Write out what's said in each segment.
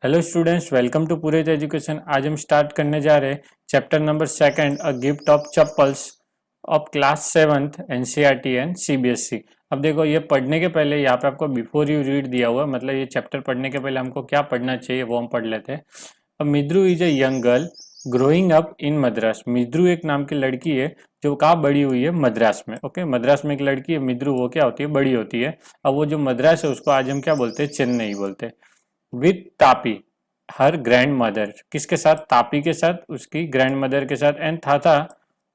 Hello students, welcome to पूरे education. आज हम स्टार्ट करने जा रहे हैं chapter number second, a gift of chappals of class 7th NCERT and CBSE. अब देखो, ये पढ़ने के पहले यहाँ पे आपको बिफोर यू रीड दिया हुआ है, मतलब ये चैप्टर पढ़ने के पहले हमको क्या पढ़ना चाहिए वो हम पढ़ लेते हैं। अब मिद्रू is a young girl growing up in Madras. मिद्रू एक नाम की लड़की है जो कहाँ बड़ी हुई है, मद्रास में। ओके, मद्रास में एक लड़की है मिद्रू, वो क्या होती है, बड़ी होती है। अब वो जो मद्रास है उसको आज हम क्या बोलते हैं, चेन्नई बोलते हैं। With Tapi her grand mother, किसके साथ, तापी के साथ, उसकी ग्रैंड मदर के साथ। एंड था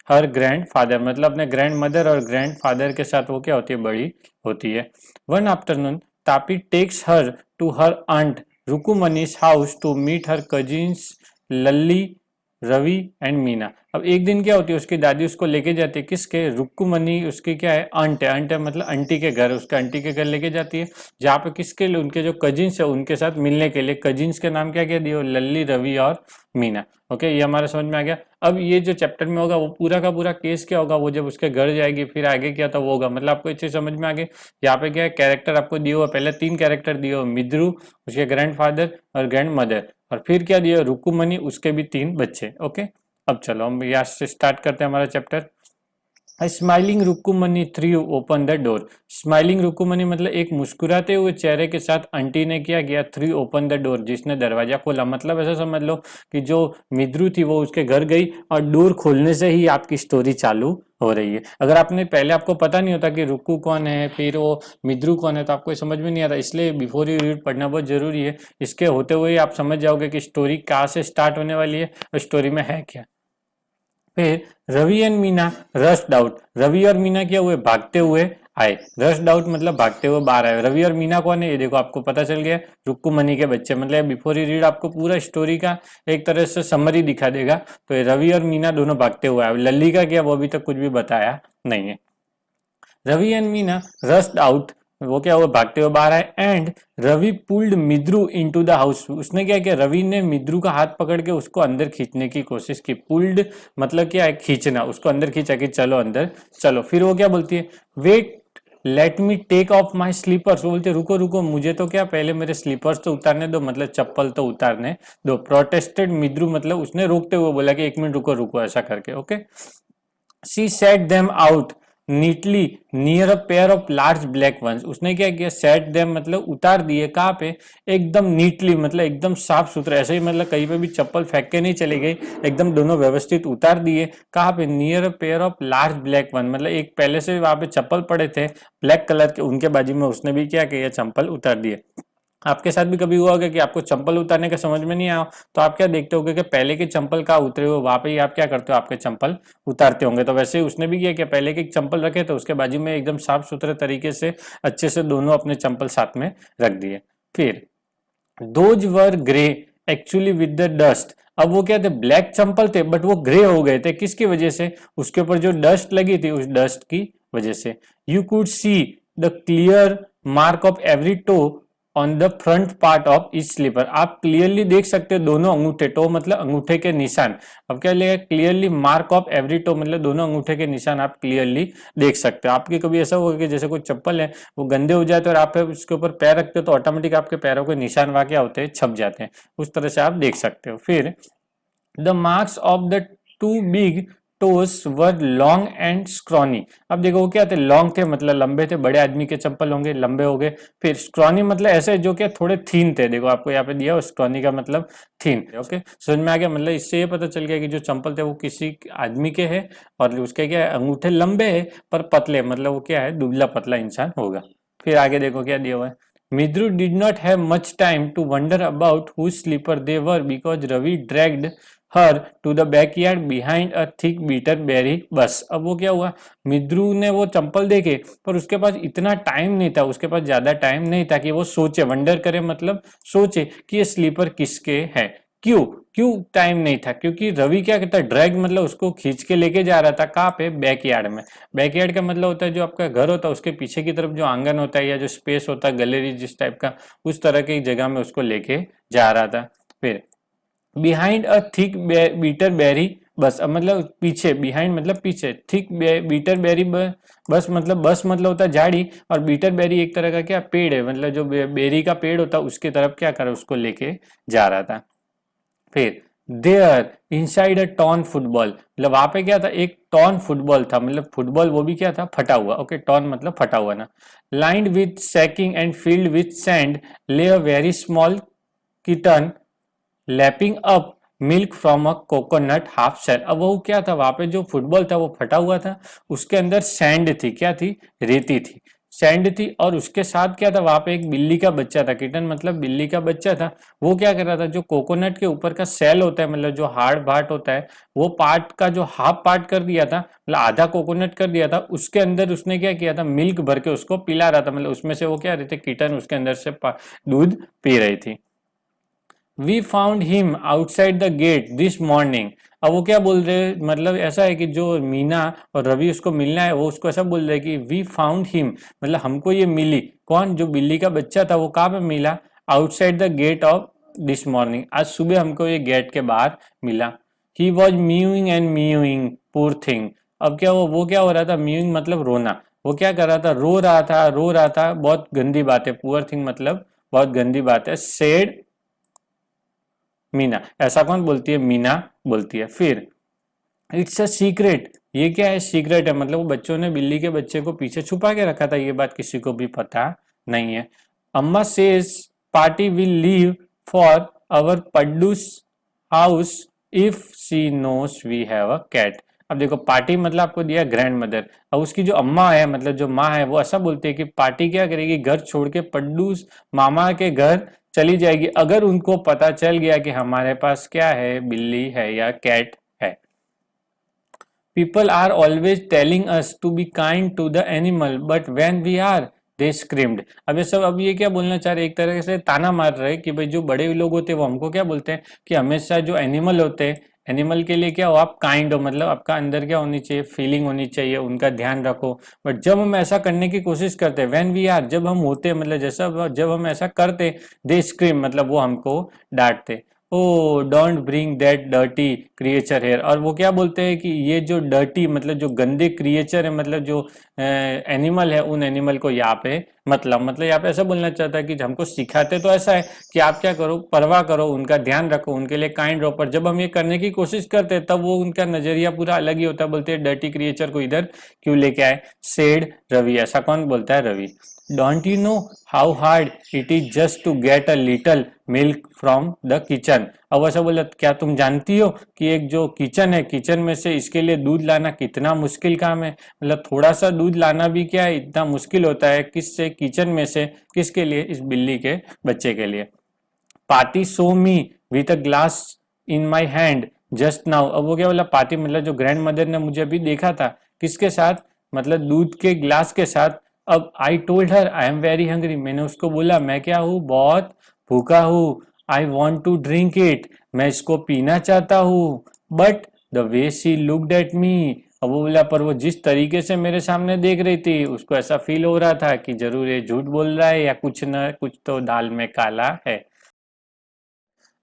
हर ग्रैंड फादर, मतलब अपने ग्रैंड मदर और ग्रैंड फादर के साथ वो क्या होती है, बड़ी होती है। One afternoon Tapi takes her to her aunt Rukmini's house to meet her cousins Lalli, Ravi and Meena. अब एक दिन क्या होती है, उसकी दादी उसको लेके जाती है, किसके, रुक्कुमनी उसकी क्या है, आंट है। आंट है मतलब आंटी के घर, उसके आंटी के घर लेके जाती है, जहाँ पे किसके लिए, उनके जो कजिन्स है उनके साथ मिलने के लिए। कजिन्स के नाम क्या क्या दिए, लल्ली, रवि और मीना। ओके, ये हमारे समझ में आ गया। अब ये जो चैप्टर में होगा वो पूरा का पूरा केस क्या होगा, वो जब उसके घर जाएगी फिर आगे क्या था वो होगा, मतलब आपको अच्छे समझ में आ गए। यहाँ पे क्या है, कैरेक्टर आपको दिए हुआ, पहले 3 कैरेक्टर दिए हुए, मिद्रू, उसके ग्रैंडफादर और ग्रैंड मदर, और फिर क्या दिया, रुकुमनी, उसके भी 3 बच्चे। ओके, अब चलो हम यहाँ से स्टार्ट करते हैं हमारा chapter. Smiling Rukmini threw open the door. Smiling Rukmini मतलब एक मुस्कुराते हुए चेहरे के साथ आंटी ने क्या किया, थ्रू ओपन द डोर, जिसने दरवाजा खोला। मतलब ऐसा समझ लो कि जो मिद्रू थी वो उसके घर गई और डोर खोलने से ही आपकी स्टोरी चालू हो रही है। अगर आपने पहले, आपको पता नहीं होता कि रुक्कू कौन है फिर वो मिद्रू कौन है, तो आपको समझ में नहीं आता। इसलिए बिफोर यू रीड पढ़ना बहुत जरूरी है। इसके होते हुए आप समझ जाओगे कि स्टोरी कहाँ से स्टार्ट होने वाली है और स्टोरी में है क्या। फिर Ravi and Meena rushed out. Ravi और मीना क्या हुए, भागते हुए आए। रश्ड आउट मतलब भागते हुए बाहर आए। रवि और मीना कौन है, ये देखो आपको पता चल गया, रुक्कुमनी के बच्चे। मतलब बिफोर यू रीड आपको पूरा स्टोरी का एक तरह से समरी दिखा देगा। तो ये रवि और मीना दोनों भागते हुए आए। लल्ली का क्या, वो अभी तक कुछ भी बताया नहीं है। Ravi and Meena rushed out, वो क्या हुआ, भागते हुए बाहर आए। एंड रवि पुल्ड मिद्रू इनटू द हाउस। उसने क्या किया, रवि ने मिद्रू का हाथ पकड़ के उसको अंदर खींचने की कोशिश की। पुल्ड मतलब क्या है, खींचना, उसको अंदर खींचा कि चलो अंदर चलो। फिर वो क्या बोलती है, wait let me take off my slippers. वो बोलते रुको रुको, मुझे तो क्या, पहले मेरे स्लीपर्स तो उतारने दो, मतलब चप्पल तो उतारने दो। प्रोटेस्टेड मिद्रू, मतलब उसने रोकते हुए बोला कि 1 मिनट रुको रुको, ऐसा करके। Okay, she set them out neatly near a pair of large black ones. उसने क्या किया, सेट देम मतलब उतार दिए, कहाँ पे, एकदम नीटली मतलब एकदम साफ सुथरा, ऐसे ही मतलब कहीं पे भी चप्पल फेंक के नहीं चली गई, एकदम दोनों व्यवस्थित उतार दिए। कहाँ पे, near a pair of large black one, मतलब एक पहले से वहां पे चप्पल पड़े थे ब्लैक कलर के, उनके बाजू में उसने भी क्या किया, चप्पल उतार दिए। आपके साथ भी कभी हुआ होगा कि आपको चंपल उतारने का समझ में नहीं आया, तो आप क्या देखते होगे कि पहले के चंपल कहाँ उतरे हो, वहां पे ही आप क्या करते हो, आपके चंपल उतारते होंगे। तो वैसे ही उसने भी किया कि पहले के चंपल रखे तो उसके बाजू में एकदम साफ सुथरे तरीके से अच्छे से दोनों अपने चंपल साथ में रख दिए। फिर those were grey actually with the dust. अब वो क्या थे, ब्लैक चंपल थे बट वो ग्रे हो गए थे, किसकी वजह से, उसके ऊपर जो डस्ट लगी थी उस डस्ट की वजह से। You could see the clear mark of every toe on the front part of each slipper. आप क्लियरली देख सकते हो दोनों अंगूठे, टो मतलब अंगूठे के निशान। अब क्या लिया, clearly mark of every toe मतलब दोनों अंगूठे के निशान आप क्लियरली देख सकते हो। आपके कभी ऐसा होगा कि जैसे कोई चप्पल है वो गंदे हो जाते हैं और आप उसके ऊपर पैर रखते हो तो ऑटोमेटिक आपके पैरों के निशान वहां क्या होते हैं, छप जाते हैं, उस तरह से आप देख सकते हो। फिर the marks of the two big toes were long and scrawny. अब देखो वो क्या थे, लॉन्ग थे मतलब लंबे थे, बड़े आदमी के चप्पल होंगे, लंबे हो गए। फिर स्क्रॉनी मतलब ऐसे जो क्या थोड़े थीन थे, देखो आपको यहाँ पे दिया हो, स्क्रॉनी का मतलब थीन। ओके, समझ में आ गया। मतलब इससे ये पता चल गया कि जो चंपल थे वो किसी आदमी के हैं और उसके क्या है, अंगूठे लंबे है पर पतले, मतलब वो क्या है, दुबला पतला इंसान होगा। फिर आगे देखो क्या दिया हुआ है, Midru did not have much time to wonder about whose slipper they were because Ravi dragged her to the backyard behind a thick bitter berry bus। अब वो क्या हुआ, मिद्रू ने वो चंपल देखे पर उसके पास इतना टाइम नहीं था, उसके पास ज्यादा टाइम नहीं था कि वो सोचे, वंडर करे मतलब सोचे कि ये स्लीपर किसके है। क्यों, क्यों टाइम नहीं था, क्योंकि रवि क्या कहता है, ड्रैग मतलब उसको खींच के लेके जा रहा था, कहाँ पे, बैकयार्ड में। बैकयार्ड का मतलब होता है जो आपका घर होता है उसके पीछे की तरफ जो आंगन होता है या जो स्पेस होता है, गैलरी जिस टाइप का, उस तरह की जगह में उसको लेके जा रहा था। फिर behind a thick bitter berry bush अब मतलब पीछे, बिहाइंड मतलब पीछे, थिक बीटर बेरी, बस मतलब होता है झाड़ी, और बीटर बेरी एक तरह का क्या पेड़ है, मतलब जो बेरी का पेड़ होता है उसके तरफ क्या कर उसको लेके जा रहा था। फिर there inside a torn football, मतलब वहां पे क्या था, एक टॉन फुटबॉल था, मतलब फुटबॉल वो भी क्या था, फटा हुआ। ओके, टॉन मतलब फटा हुआ ना। Lined with sacking and filled with sand lay a very small kitten lapping up milk from a coconut half shell. अब वो क्या था, वहां पे जो फुटबॉल था वो फटा हुआ था, उसके अंदर सैंड थी, क्या थी, रेती थी, सैंड थी, और उसके साथ क्या था, वहां पे एक बिल्ली का बच्चा था, किटन मतलब बिल्ली का बच्चा था। वो क्या कर रहा था, जो कोकोनट के ऊपर का सेल होता है, मतलब जो हार्ड पार्ट होता है, वो पार्ट का जो हाफ पार्ट कर दिया था, मतलब आधा कोकोनट कर दिया था, उसके अंदर उसने क्या किया था, मिल्क भर के उसको पिला रहा था, मतलब उसमें से वो क्या रहे थे, किटन उसके अंदर से दूध पी रही थी। We found him outside the gate this morning. अब वो क्या बोल रहे हैं, मतलब ऐसा है कि जो मीना और रवि उसको मिलना है, वो उसको ऐसा बोल रहे हैं कि वी फाउंड हिम, मतलब हमको ये मिली, कौन, जो बिल्ली का बच्चा था वो कहाँ पे मिला, outside the gate of this morning, आज सुबह हमको ये गेट के बाहर मिला। He was mewing and mewing poor thing. अब क्या वो क्या हो रहा था, म्यूइंग मतलब रोना, वो क्या कर रहा था, रो रहा था, बहुत गंदी बात है, पुअर थिंग मतलब बहुत गंदी बात है, सेड मीना, ऐसा कौन बोलती है, मीना बोलती है। फिर इट्स अ सीक्रेट, ये क्या है, सीक्रेट है, मतलब वो बच्चों ने बिल्ली के बच्चे को पीछे छुपा के रखा था, ये बात किसी को भी पता नहीं है। Amma says Patti will leave for our Paddu's house if she knows we have a cat. अब देखो, पार्टी मतलब आपको दिया ग्रैंड मदर, अब उसकी जो अम्मा है, मतलब जो माँ है, वो ऐसा बोलती है कि पार्टी क्या करेगी, घर छोड़ के पड्डूस मामा के घर चली जाएगी, अगर उनको पता चल गया कि हमारे पास क्या है, बिल्ली है या कैट है। People are always telling us to be kind to the animal, but when we are, they screamed। अब ये सब, अब ये क्या बोलना चाह रहे, एक तरह से ताना मार रहे कि भाई जो बड़े लोग होते हैं वो हमको क्या बोलते हैं कि हमेशा जो एनिमल होते हैं, एनिमल के लिए क्या हो, आप काइंड हो, मतलब आपका अंदर क्या होनी चाहिए, फीलिंग होनी चाहिए, उनका ध्यान रखो। बट जब हम ऐसा करने की कोशिश करते हैं, व्हेन वी आर, जब हम होते हैं, मतलब जैसा जब हम ऐसा करते, दे स्क्रीम मतलब वो हमको डांटते। Oh don't bring that dirty creature here, और वो क्या बोलते हैं कि ये जो डर्टी मतलब जो गंदे क्रिएचर है, मतलब जो एनिमल है, उन एनिमल को यहाँ पे मतलब यहाँ पे ऐसा बोलना चाहता है कि हमको सिखाते तो ऐसा है कि आप क्या करो, परवाह करो, उनका ध्यान रखो, उनके लिए काइंड रहो, पर जब हम ये करने की कोशिश करते हैं तब वो उनका नजरिया पूरा अलग ही होता है, बोलते हैं डर्टी क्रिएचर को इधर क्यों लेके आए, सेड रवि, ऐसा कौन बोलता है, Ravi. Don't you know how hard it is just to get a little milk from the kitchen. अब ऐसा बोला, क्या तुम जानती हो कि एक जो किचन है, किचन में से इसके लिए दूध लाना कितना मुश्किल काम है, मतलब थोड़ा सा दूध लाना भी क्या है, इतना मुश्किल होता है, किससे, किचन में से, किसके लिए, इस बिल्ली के बच्चे के लिए। Party so me with a glass in my hand just now. अब वो क्या बोला, पार्टी मतलब जो ग्रैंड मदर ने मुझे अभी देखा था, किसके साथ, मतलब दूध के ग्लास के साथ। अब I told her I am very hungry, मैंने उसको बोला मैं क्या हूँ, बहुत भूखा हूँ। I want to drink it, मैं इसको पीना चाहता हूँ। But the way she looked at me, अब वो बोला, पर वो जिस तरीके से मेरे सामने देख रही थी, उसको ऐसा फील हो रहा था कि जरूर ये झूठ बोल रहा है या कुछ न कुछ तो दाल में काला है।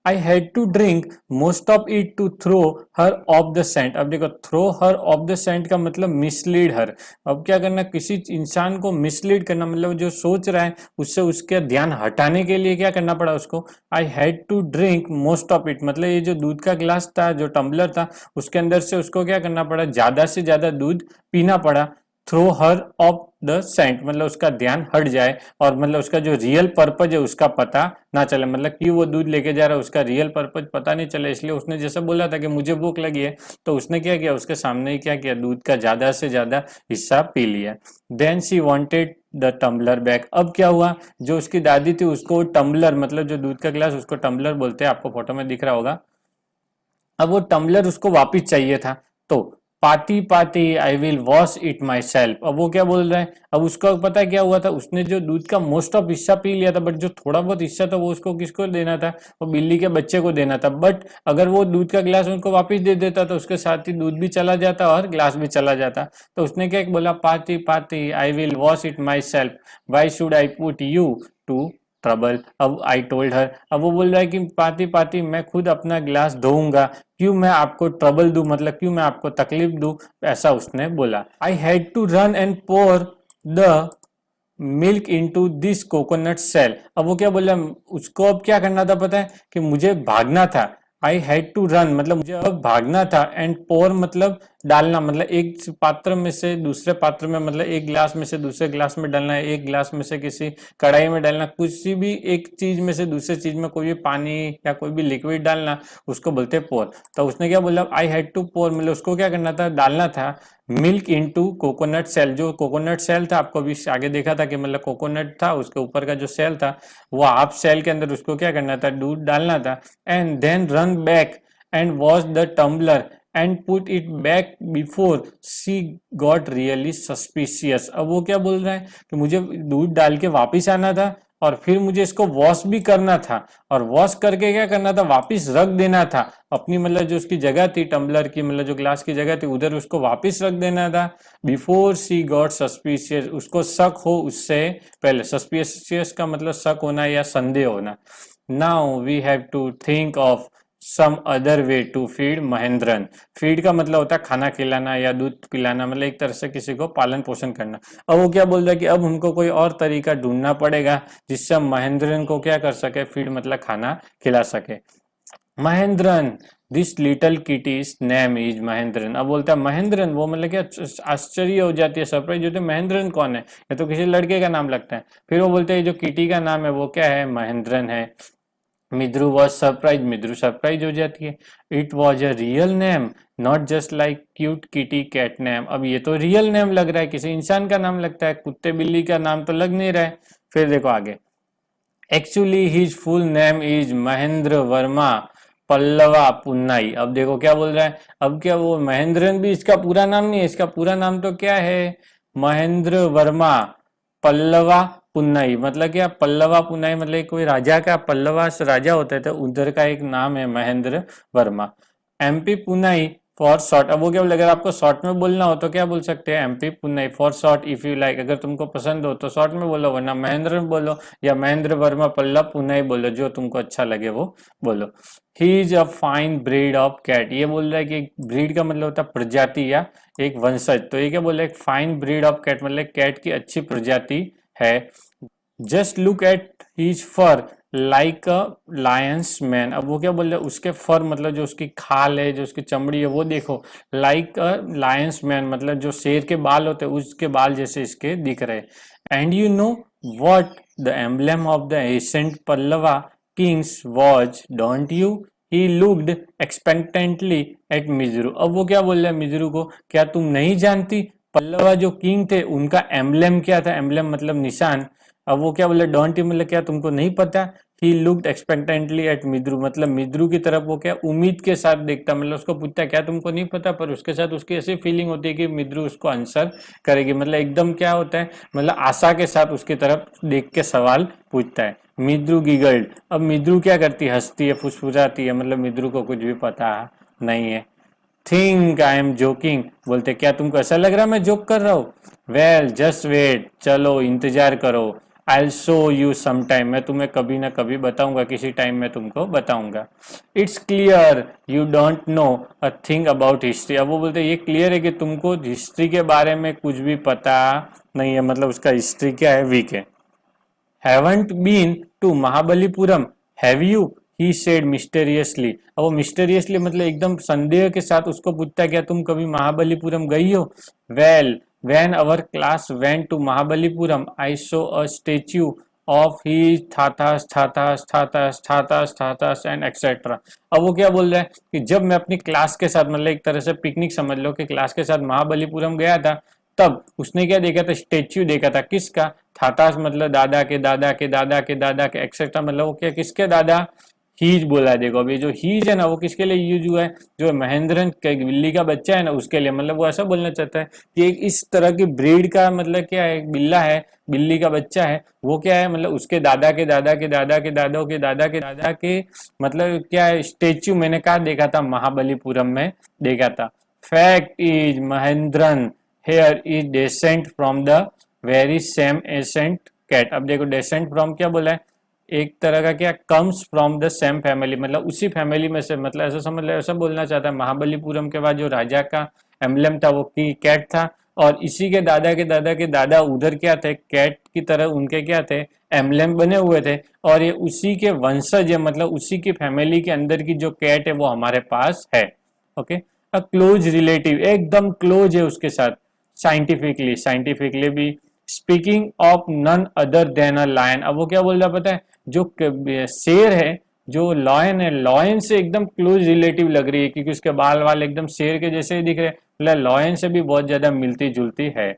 I had to drink most of it to throw her off the scent. अब देखो, throw her off the scent का मतलब मिसलीड हर। अब क्या करना, किसी इंसान को मिसलीड करना, मतलब जो सोच रहा है उससे उसके ध्यान हटाने के लिए क्या करना पड़ा उसको, I had to drink most of it, मतलब ये जो दूध का गिलास था, जो टम्बलर था, उसके अंदर से उसको क्या करना पड़ा, ज्यादा से ज्यादा दूध पीना पड़ा। Throw her off the scent मतलब उसका ध्यान हट जाए, और मतलब उसका जो रियल पर्पज है उसका पता ना चले, मतलब कि वो दूध लेके जा रहा है उसका रियल पर्पज पता नहीं चले, इसलिए उसने जैसे बोला था कि मुझे भूख लगी है, तो उसने क्या किया, उसके सामने ही क्या किया, दूध का ज्यादा से ज्यादा हिस्सा पी लिया। Then she wanted the tumbler back. अब क्या हुआ, जो उसकी दादी थी उसको टम्बलर मतलब जो दूध का गिलास, उसको टम्बलर बोलते हैं, आपको फोटो में दिख रहा होगा। अब वो टम्बलर उसको वापिस चाहिए था, तो पाती पाती I will wash it my self. अब वो क्या बोल रहा है, अब उसका पता है क्या हुआ था, उसने जो दूध का मोस्ट ऑफ हिस्सा पी लिया था, बट जो थोड़ा बहुत हिस्सा था वो उसको किसको देना था, वो बिल्ली के बच्चे को देना था। बट अगर वो दूध का गिलास उनको वापस दे देता तो उसके साथ ही दूध भी चला जाता और गिलास भी चला जाता। तो उसने क्या बोला, पाती पाती I will wash it myself, why should I put you to trouble. अब आई टोल्ड हर, अब वो बोल रहा है कि पाती पाती मैं खुद अपना ग्लास धोऊंगा, क्यों मैं आपको ट्रबल दूं, मतलब क्यों मैं आपको तकलीफ दूं, ऐसा उसने बोला। I had to run and pour the milk into this coconut shell. अब वो क्या बोला, उसको अब क्या करना था पता है, कि मुझे भागना था। आई हैड टू रन मतलब मुझे अब भागना था, एंड पोर मतलब डालना, मतलब एक पात्र में से दूसरे पात्र में, मतलब एक गिलास में से दूसरे गिलास में डालना है, एक गिलास में से किसी कढ़ाई में डालना, किसी भी एक चीज में से दूसरे चीज में कोई भी पानी या कोई भी लिक्विड डालना, उसको बोलते हैं पोर। तो उसने क्या बोला, आई हैड टू पोर मतलब उसको क्या करना था, डालना था मिल्क इनटू कोकोनट सेल। जो कोकोनट सेल था, आपको अभी आगे देखा था कि मतलब कोकोनट था, उसके ऊपर का जो सेल था वो हाफ सेल के अंदर उसको क्या करना था, दूध डालना था। And then run back and wash the tumbler and put it back before she got really suspicious. अब वो क्या बोल रहा है कि मुझे दूध डाल के वापिस आना था, और फिर मुझे इसको वॉश भी करना था, और वॉश करके क्या करना था, वापिस रख देना था अपनी, मतलब जो उसकी जगह थी टम्बलर की, मतलब जो ग्लास की जगह थी उधर उसको वापिस रख देना था। बिफोर सी गॉट सस्पिशियस, उसको शक हो उससे पहले। सस्पिशियस का मतलब शक होना या संदेह होना। Now we have to think of some other way to feed Mahendran. Feed का मतलब होता है खाना खिलाना या दूध पिलाना, मतलब एक तरह से किसी को पालन पोषण करना। अब वो क्या बोल रहा है कि अब हमको कोई और तरीका ढूंढना पड़ेगा जिससे हम महेंद्रन को क्या कर सके, फीड मतलब खाना खिला सके। Mahendran, this little kitty's name is Mahendran. अब बोलता है महेंद्रन, वो मतलब क्या आश्चर्य हो जाती है, सरप्राइज होती है, महेंद्रन कौन है, ये तो किसी लड़के का नाम लगता है। फिर वो बोलते हैं जो किटी का नाम है वो क्या है, महेंद्रन है। Midru was surprise, Midru surprise हो जाती है। It was a real name, not just like cute kitty cat name. अब ये तो रियल नेम लग रहा है, किसी इंसान का नाम लगता है, कुत्ते बिल्ली का नाम तो लग नहीं रहा है। फिर देखो आगे, actually his full name is Mahendra Varma Pallava Punnai. अब देखो क्या बोल रहा है, अब क्या वो महेंद्रन भी इसका पूरा नाम नहीं है, इसका पूरा नाम तो क्या है, महेंद्र वर्मा पल्लवा पुन्नाई। मतलब क्या, पल्लवा पुन्नाई मतलब कोई राजा का, पल्लवा राजा होते थे उधर का एक नाम है Mahendra Varma. MP Punnai for short. अब वो क्या बोले, अगर आपको शॉर्ट में बोलना हो तो क्या बोल सकते हैं, MP Punnai for short if you like, अगर तुमको पसंद हो तो शॉर्ट में बोलो, वरना महेंद्र बोलो या महेंद्र वर्मा पल्लव पुन्नाई बोलो, जो तुमको अच्छा लगे वो बोलो। He is a fine breed of cat. ये बोल रहा है कि ब्रीड का मतलब होता है प्रजाति या एक वंशज, तो ये क्या बोल रहा है, फाइन ब्रीड ऑफ कैट मतलब कैट की अच्छी प्रजाति है। Just look at his for like a Lions man. अब वो क्या बोल रहे हैं, उसके फर मतलब जो उसकी खाल है, जो उसकी चमड़ी है वो देखो, लाइक अ लायंस मैन मतलब जो शेर के बाल होते हैं उसके बाल जैसे इसके दिख रहे। And you know what the emblem of the ancient Pallava kings was, don't you. He looked expectantly at मिजरू। अब वो क्या बोल रहे हैं मिजरू को, क्या तुम नहीं जानती पल्लवा जो किंग थे उनका एम्बलम क्या था, एम्बलम मतलब निशान। अब वो क्या बोले, डोंट यू मतलब क्या तुमको नहीं पता। ही लुक्ड एक्सपेक्टेंटली एट मिद्रू मतलब मिद्रू की तरफ वो क्या उम्मीद के साथ देखता, मतलब उसको पूछता क्या तुमको नहीं पता, पर उसके साथ उसकी ऐसी फीलिंग होती है कि मिद्रू उसको आंसर करेगी, मतलब एकदम क्या होता है, मतलब आशा के साथ उसकी तरफ देख के सवाल पूछता है। मिद्रू गिगल्ड। अब मिद्रू क्या करती है, हंसती है, फुसफुसाती है, मतलब मिद्रू को कुछ भी पता नहीं है। थिंक आई एम जोकिंग, बोलते क्या तुमको ऐसा लग रहा है मैं जोक कर रहा हूँ। वेल जस्ट वेट, चलो इंतजार करो। I show you some time, मैं तुम्हें कभी ना कभी बताऊंगा, किसी टाइम में तुमको बताऊंगा। It's clear you don't know a thing about history. अब वो बोलते ये क्लियर है कि तुमको हिस्ट्री के बारे में कुछ भी पता नहीं है, मतलब उसका हिस्ट्री क्या है, वीक है। Haven't been to Mahabalipuram, have you, he said mysteriously. अब वो मिस्टेरियसली मतलब एकदम संदेह के साथ उसको पूछता है क्या तुम कभी महाबलीपुरम गई हो। Well when our class went to Mahabalipuram I saw a statue of he Thatha's Thatha's Thatha's Thatha's Thatha's and etcetera. अब वो क्या बोल रहा है कि जब मैं अपनी क्लास के साथ, मतलब एक तरह से पिकनिक समझ लो, कि क्लास के साथ महाबलीपुरम गया था, तब उसने क्या देखा था, स्टेच्यू देखा था, किसका, थातास मतलब दादा के दादा के दादा के दादा के एक्सेट्रा, मतलब वो क्या किसके दादा, हीज बोला है। देखो अभी जो हीज है ना वो किसके लिए यूज हुआ है, जो महेंद्रन के बिल्ली का बच्चा है ना उसके लिए, मतलब वो ऐसा बोलना चाहता है कि एक इस तरह की ब्रीड का मतलब क्या है, एक बिल्ला है, बिल्ली का बच्चा है, वो क्या है, मतलब उसके दादा के दादा के दादा के दादा के दादा के दादा के, मतलब क्या है, स्टेच्यू मैंने कहा देखा था, महाबलीपुरम में देखा था। Fact is Mahendran here is descent from the very same ancient cat. अब देखो डेसेंट फ्रॉम क्या बोला है, एक तरह का क्या, comes from the same family, मतलब उसी फैमिली में से, मतलब ऐसा समझ लो, ऐसा बोलना चाहता है महाबलीपुरम के बाद जो राजा का एम्बलम था वो की कैट था, और इसी के दादा के दादा के दादा उधर क्या थे, कैट की तरह उनके क्या थे, एम्बलम बने हुए थे, और ये उसी के वंशज है, मतलब उसी की फैमिली के अंदर की जो कैट है वो हमारे पास है। ओके, अ क्लोज रिलेटिव, एकदम क्लोज है उसके साथ, साइंटिफिकली भी। Speaking of none other than a lion, अब वो क्या बोल रहा पता है, जो शेर है, जो लॉयन है, लॉयन से एकदम क्लोज रिलेटिव लग रही है, क्योंकि उसके बाल वाल एकदम शेर के जैसे ही दिख रहे हैं, मतलब लॉयन से भी बहुत ज्यादा मिलती जुलती है।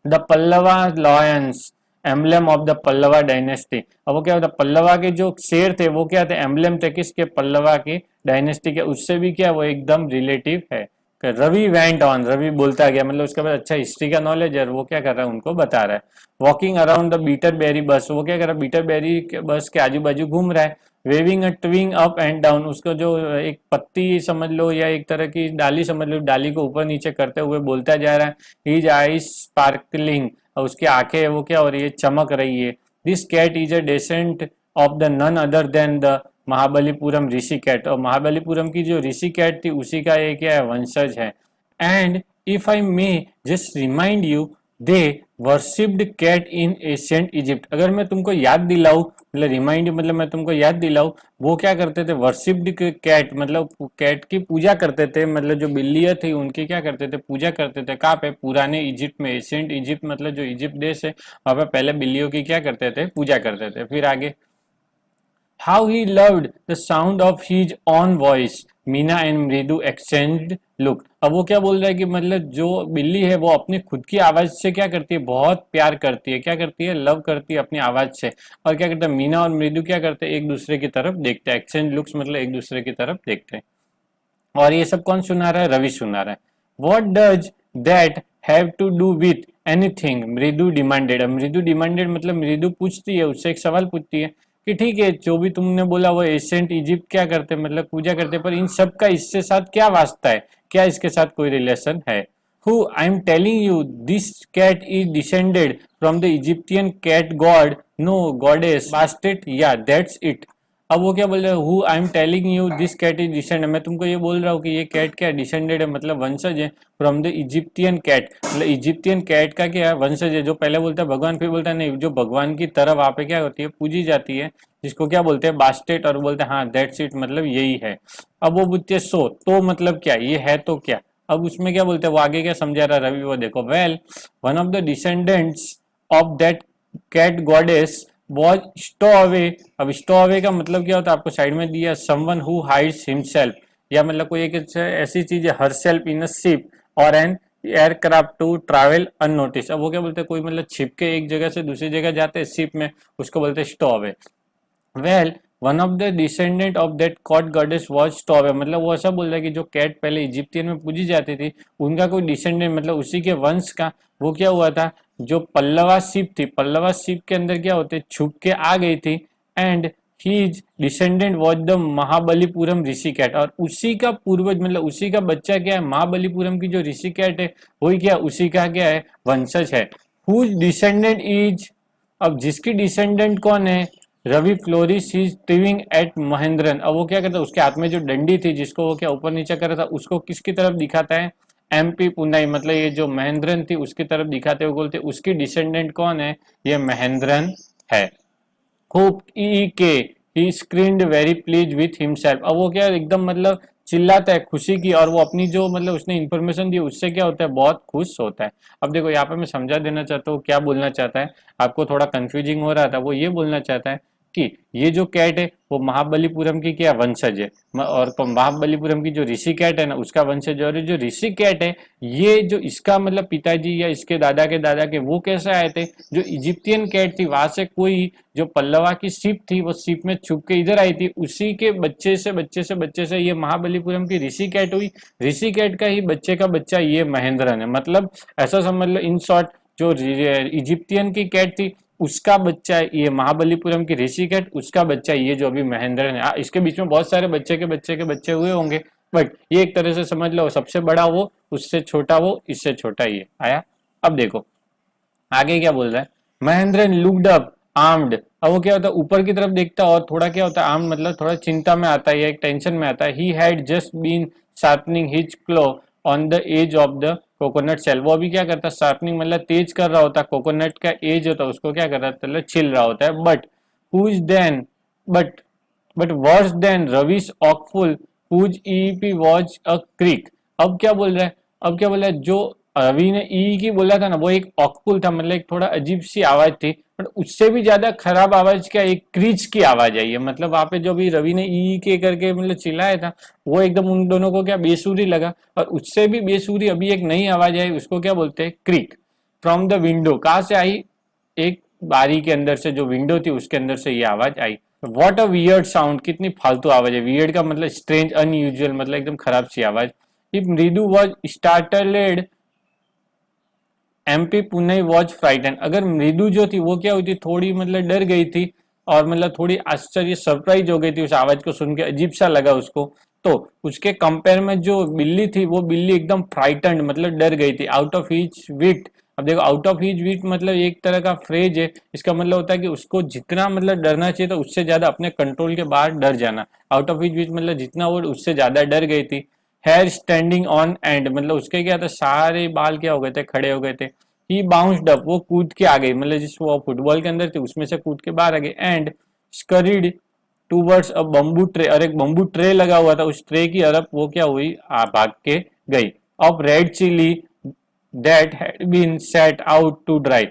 The Pallava lions, emblem of the Pallava dynasty, अब वो क्या होता है, पल्लवा के जो शेर थे वो क्या थे, एम्बलम थे किसके, पल्लवा की डायनेस्टी के, उससे भी क्या वो एकदम रिलेटिव है। रवि वेंट ऑन, रवि बोलता गया, मतलब उसके बाद अच्छा हिस्ट्री का नॉलेज है, वो क्या कर रहा है उनको बता रहा है। Walking around the bitter berry बस, वो क्या कर रहा है, बीटर बेरी के बस के आजू बाजू घूम रहा है। Waving a twig up and down, उसको जो एक पत्ती समझ लो या एक तरह की डाली समझ लो, डाली को ऊपर नीचे करते हुए बोलता जा रहा है। हीज आईज स्पार्कलिंग, और उसकी आंखें वो क्या हो रही है, चमक रही है। This cat is a descent of the none other than the Mahabalipuram Rishi cat, और महाबलीपुरम की जो ऋषि कैट थी उसी का एक क्या है, वंशज है। And if I may just remind you, they worshipped cat in ancient Egypt, अगर मैं तुमको याद दिलाऊं, मतलब रिमाइंड मतलब मैं तुमको याद दिलाऊं, वो क्या करते थे, वर्शिप्ड कैट, मतलब कैट की पूजा करते थे, मतलब जो बिल्लियां थी उनकी क्या करते थे, पूजा करते थे। कहाँ पे, पुराने इजिप्ट में, एशियंट इजिप्ट मतलब जो इजिप्ट देश है वहां पे पहले बिल्लियों की क्या करते थे, पूजा करते थे। फिर आगे, How he loved the sound of his own voice. Meena and मृदु एक्सचेंज्ड लुक, अब वो क्या बोल रहा है कि मतलब जो बिल्ली है वो अपनी खुद की आवाज से क्या करती है, बहुत प्यार करती है, क्या करती है, लव करती है अपनी आवाज से। और क्या करता है, मीना और मृदु क्या करते हैं, एक दूसरे की तरफ देखते हैं, एक्सचेंज लुक्स मतलब एक दूसरे की तरफ देखते हैं। और ये सब कौन सुना रहा है, रवि सुना रहा है। What does that have to do with anything, Mridu demanded, अब मृदु डिमांडेड मतलब मृदु पूछती है, उससे एक सवाल पूछती है कि ठीक है जो भी तुमने बोला वो एशियंट इजिप्ट क्या करते मतलब पूजा करते, पर इन सब का इससे साथ क्या वास्ता है, क्या इसके साथ कोई रिलेशन है। Who I am telling you this cat is descended from the Egyptian cat god, no goddess Bastet, yeah that's it. अब वो क्या बोल रहे हैं, who I am telling you this cat is descended, मैं तुमको ये बोल रहा हूँ कि ये कैट क्या डिसेंडेड है, मतलब वंशज है, फ्रॉम द इजिप्टियन कैट, मतलब इजिप्टियन कैट का क्या है, वंशज है, जो पहले बोलता है भगवान, फिर बोलता है नहीं, जो भगवान की तरह वहां पे क्या होती है, पूजी जाती है, जिसको क्या बोलते हैं, बास्टेट, और बोलते हैं हाँ दैट्स इट, मतलब यही है। अब वो पूछते सो तो मतलब क्या, ये है तो क्या। अब उसमें क्या बोलते हैं, वो आगे क्या समझा रहा रवि, वो देखो, well one of the descendants of that cat goddess was stowaway. अब स्टो अवे का मतलब क्या होता है, आपको साइड में दिया, समवन हु हाइड्स हिमसेल्फ, या मतलब कोई एक ऐसी चीज है, herself in a ship or an aircraft to travel unnoticed. अब वो क्या बोलते हैं, कोई मतलब छिप के एक जगह से दूसरी जगह जाते हैं शिप में, उसको बोलते हैं stowaway. Well one of the descendant of that cat goddess was stowaway, मतलब वो ऐसा बोल रहा है कि जो कैट पहले इजिप्टियन में पूजी जाती थी उनका कोई डिसेंडेंट मतलब उसी के वंश का, वो क्या हुआ था, जो पल्लवा शिप थी, पल्लवा शिप के अंदर क्या होते छुप के आ गई थी, and his descendant was the Mahabalipuram Rishi cat, और उसी का पूर्वज मतलब उसी का बच्चा क्या है, महाबलीपुरम की जो ऋषि कैट है वही क्या उसी का क्या है, वंशज है। हुज डिसेंडेंट इज, अब जिसकी डिसेंडेंट कौन है, Ravi flowers is thriving at Mahendran, अब वो क्या करता है, उसके हाथ में जो डंडी थी जिसको वो क्या ऊपर नीचे कर रहा था, उसको किसकी तरफ दिखाता है, एमपी पुनाई, मतलब ये जो महेंद्रन थी उसकी तरफ दिखाते हुए बोलते उसकी डिसेंडेंट कौन है, ये महेंद्रन है। Hope E K he screened very please with himself, अब वो क्या एकदम मतलब चिल्लाता है खुशी की, और वो अपनी जो मतलब उसने इन्फॉर्मेशन दी उससे क्या होता है, बहुत खुश होता है। अब देखो यहाँ पे मैं समझा देना चाहता हूँ क्या बोलना चाहता है, आपको थोड़ा कंफ्यूजिंग हो रहा था, वो ये बोलना चाहता है कि ये जो कैट है वो महाबलीपुरम की क्या वंशज है, और महाबलीपुरम की जो ऋषि कैट है ना उसका वंशज है, और जो ऋषि कैट है ये जो इसका मतलब पिताजी या इसके दादा के वो कैसे आए थे, जो इजिप्टियन कैट थी वहां से कोई जो पल्लवा की शिप थी वो शिप में छुप के इधर आई थी, उसी के बच्चे से ये महाबलीपुरम की ऋषि कैट हुई, ऋषि कैट का ही बच्चे का बच्चा ये महेंद्रन है, मतलब ऐसा समझ लो इन शॉर्ट, जो इजिप्टियन की कैट थी उसका बच्चा ये महाबलीपुरम की ऋषि कैट, उसका बच्चा ये जो अभी महेंद्रन है। इसके बीच में बहुत सारे बच्चे के बच्चे हुए होंगे, बट ये एक तरह से समझ लो सबसे बड़ा वो, उससे छोटा वो, इससे छोटा ये आया। अब देखो आगे क्या बोल रहा है, महेंद्रन लुक्ड अप आर्म्ड। अब वो क्या होता है, ऊपर की तरफ देखता है और थोड़ा क्या होता है, आर्म्ड मतलब थोड़ा चिंता में आता है या एक टेंशन में आता है। He had just been sharpening his claw on the edge of the coconut shell. वो अभी क्या करता है, शार्पनिंग मतलब तेज कर रहा होता है, कोकोनट का एज होता है उसको क्या कर रहा है, मतलब छिल रहा होता है। But whose then but but worse than Ravi's awful whose EP was a creek. अब क्या बोल रहा है, अब क्या बोल रहा है, जो रवि ने ई की बोला था ना, वो एक ऑकफुल था, मतलब एक थोड़ा अजीब सी आवाज थी। बट उससे भी ज्यादा खराब आवाज क्या, एक क्रीच की आवाज आई है। मतलब वहां पे जो भी रवि ने ई के करके मतलब चिल्लाया था, वो एकदम उन दोनों को क्या बेसुरी लगा। और उससे भी बेसुरी अभी एक नई आवाज आई, उसको क्या बोलते हैं, क्रिक। फ्रॉम द विंडो, कहाँ से आई, एक बारी के अंदर से, जो विंडो थी उसके अंदर से ये आवाज आई। वॉट अ वियर्ड साउंड, कितनी फालतू आवाज है। वियर्ड का मतलब स्ट्रेंज, अनयूजुअल, मतलब एकदम खराब सी आवाज। If Mridu was startled MP Punnai was frightened. अगर मृदु जो थी वो क्या हुई थी, थोड़ी मतलब डर गई थी और मतलब थोड़ी आश्चर्य सरप्राइज हो गई थी उस आवाज को सुन के, अजीब सा लगा उसको। तो उसके कंपेयर में जो बिल्ली थी, वो बिल्ली एकदम फ्राइटन्ड मतलब डर गई थी। आउट ऑफ हिज विट, अब देखो आउट ऑफ हिज विट मतलब एक तरह का फ्रेज है। इसका मतलब होता है कि उसको जितना मतलब डरना चाहिए तो उससे ज्यादा अपने कंट्रोल के बाहर डर जाना। आउट ऑफ हिज विट मतलब जितना वो उससे ज्यादा डर गई थी। हेयर स्टैंडिंग ऑन एंड मतलब उसके क्या था, सारे बाल क्या हो गए थे, खड़े हो गए थे। ही बाउंस्ड अप, वो कूद के आ गई, मतलब जिस वो फुटबॉल के अंदर थी उसमें से कूद के बाहर आ गई। And scurried towards a bamboo tray, और एक बम्बू ट्रे लगा हुआ था, उस ट्रे की तरफ वो क्या हुई, भाग के गई। Of red chilli that had been set out to dry,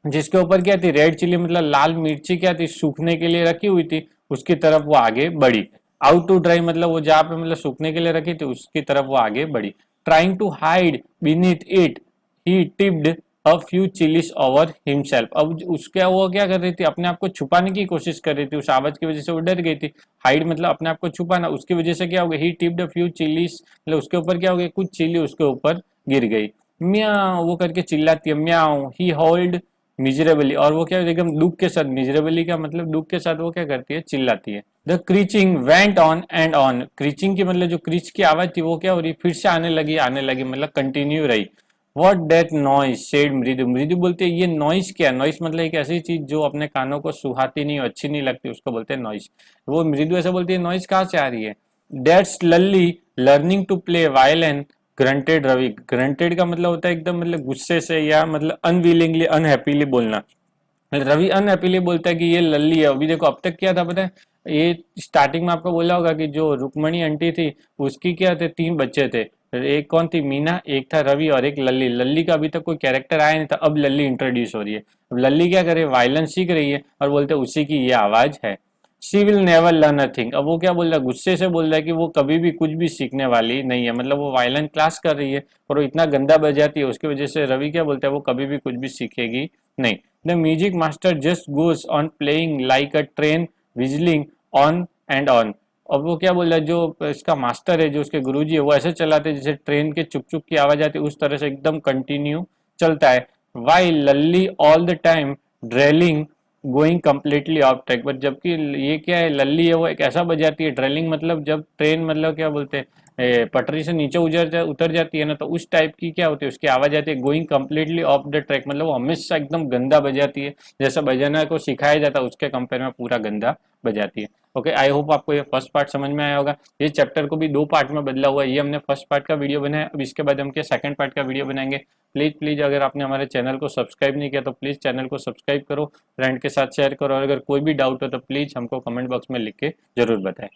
जिसके ऊपर क्या थी, रेड चिली मतलब लाल मिर्ची क्या थी, सूखने के लिए रखी हुई थी, उसकी तरफ वो आगे बढ़ी। आउट टू ड्राई मतलब वो जहाँ पे मतलब सूखने के लिए रखी थी उसकी तरफ वो आगे बढ़ी। Trying to hide beneath it he tipped a few chillies over himself. अब उसके वो क्या कर रही थी, अपने आप को छुपाने की कोशिश कर रही थी, उस आवाज की वजह से वो डर गई थी। हाइड मतलब अपने आप को छुपाना, उसकी वजह से क्या हो गया, ही टिप्ड अ फ्यू चिलीज मतलब उसके ऊपर क्या हो गया, कुछ चिली उसके ऊपर गिर गई। म्याऊ वो करके चिल्लाती है, म्याऊ। ही होल्ड मिजरेबली, और वो क्या एकदम दुख के साथ, मिजरेबली का मतलब दुख के साथ वो क्या करती है, चिल्लाती है। The screeching went on and on, screeching की मतलब जो क्रीच की आवाज थी वो क्या हो रही, फिर से आने लगी मतलब कंटिन्यू रही। वॉट डेट नॉइज सेड मृदु, मृदु बोलते हैं ये नॉइज क्या, नॉइज मतलब एक ऐसी चीज जो अपने कानों को सुहाती नहीं, अच्छी नहीं लगती, उसको बोलते हैं नॉइज। वो मृदु ऐसा बोलती है, नॉइज कहाँ से आ रही है। That's Lalli learning to play violin grunted Ravi, grunted का मतलब होता है एकदम मतलब गुस्से से या मतलब अनविलिंगली, अनहैप्पीली बोलना। रवि अनहैप्पीली बोलता है कि ये लल्ली है। अभी देखो अब तक क्या था पता है, ये स्टार्टिंग में आपको बोला होगा कि जो रुक्मणी आंटी थी उसकी क्या थे, 3 बच्चे थे। एक कौन थी, मीना, एक था रवि और एक लल्ली। लल्ली का अभी तक कोई कैरेक्टर आया नहीं था, अब लल्ली इंट्रोड्यूस हो रही है। अब लल्ली क्या करे, वायलेंस सीख रही है और बोलते उसी की ये आवाज है। She will never learn a thing, अब वो क्या बोल रहा है, गुस्से से बोल रहा है कि वो कभी भी कुछ भी सीखने वाली नहीं है। मतलब वो वायलेंट क्लास कर रही है और वो इतना गंदा बजाती है, उसकी वजह से रवि क्या बोलता है, वो कभी भी कुछ भी सीखेगी नहीं। The music master just goes on playing like a train विजलिंग on and on. अब वो क्या बोल रहा है, जो इसका मास्टर है, जो उसके गुरुजी है, वो ऐसे चलाते हैं जैसे ट्रेन के चुक चुक की आवाज आती है, उस तरह से एकदम कंटिन्यू चलता है। While Lalli all the time drawling going completely off track, but जबकि ये क्या है, लल्ली है वो एक ऐसा बजाती है, ड्रेलिंग मतलब जब ट्रेन मतलब क्या बोलते हैं, पटरी से नीचे उतर जाती है ना, तो उस टाइप की क्या होती है, उसकी आवाज आती है। Going completely of the track मतलब वो हमेशा एकदम गंदा बजाती है, जैसा बजाना को सिखाया जाता है उसके कंपेयर में पूरा गंदा बजाती है। ओके, आई होप आपको ये फर्स्ट पार्ट समझ में आया होगा। ये चैप्टर को भी 2 पार्ट में बदला हुआ है, ये हमने फर्स्ट पार्ट का वीडियो बनाया, अब इसके बाद हम क्या सेकंड पार्ट का वीडियो बनाएंगे। प्लीज अगर आपने हमारे चैनल को सब्सक्राइब नहीं किया तो प्लीज चैनल को सब्सक्राइब करो, फ्रेंड के साथ शेयर करो, और अगर कोई भी डाउट हो तो प्लीज हमको कमेंट बॉक्स में लिख के जरूर बताएं।